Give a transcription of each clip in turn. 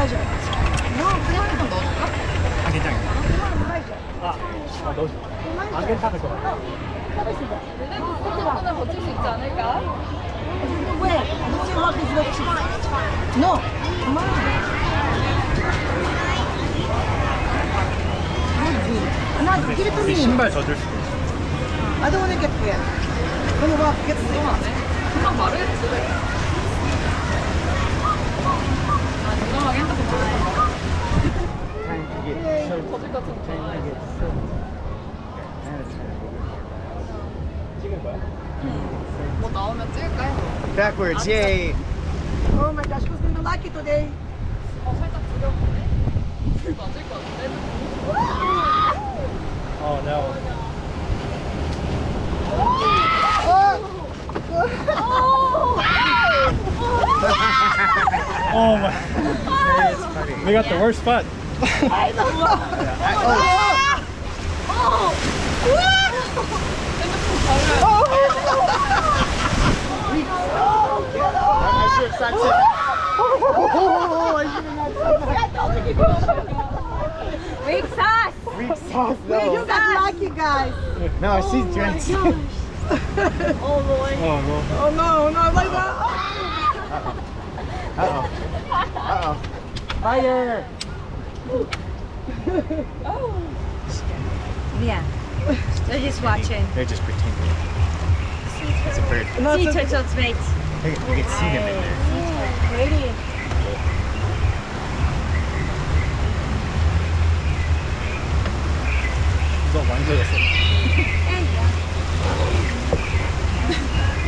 大丈夫。좀 넣어줄까? 아 괜찮아요. 넣어줘. 안 괜찮을 것 같아. 그래도 생각보다 버틸 수 있지 않을까? 왜? 너무 막 그렇지. No. Come on. give it to me. 신발 젖을 수도 있어. I don't want to get wet. When you walk, get 너무 안 해? 금방 마르겠지? 아, 민감하게 핸드폰 보여줘. 거짓 같은데. 찍을 거야? 뭐 나오면 찍을까 해서. Backwards, yay! Oh my gosh, who's going to like it today? 살짝 두려운데? 맞을 것 같은데? Oh no. Oh my. It's funny. We got the worst spot. I don't know. I should have said it. Weak sauce! Weak sauce, You no. guys like it, guys. No, she's drenched. Oh boy. Oh no. Oh no, no, like that. Uh-oh. Uh-oh. Fire! Yeah. They're just watching. They're just pretending. It's a bird. No, Sea it's a- turtles, mate. You can see them in there. Pretty. 이거 완전했어.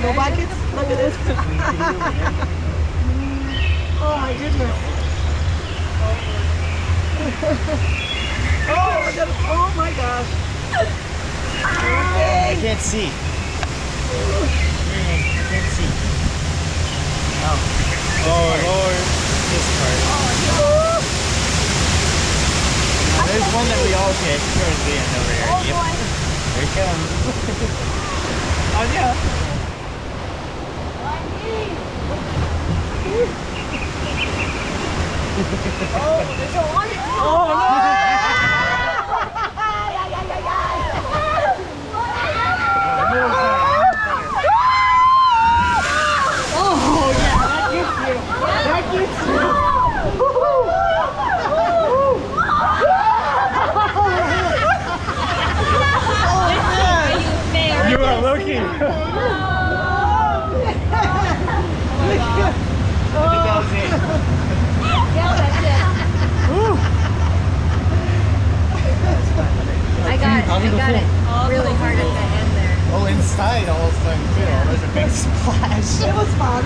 No buckets? Look at this. Oh my goodness. Oh my gosh. I can't see. I can't see. Oh Lord. This part. There's one that we all get towards the end over here. Yep. Here it comes. Oh yeah. You are lucky. I think that was it. Yeah, that's it. I got it really hard at the end there. Oh, inside all of a sudden too. There's a big splash. It was fun.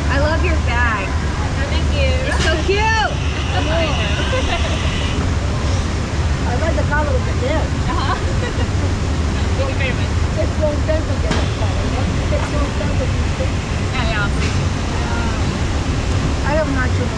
I love your bag. Thank you. It's so cute. I like the color of the dip. Thank you very much. It's so expensive to get this color. It's so expensive these days. Yeah, yeah. I am not sure.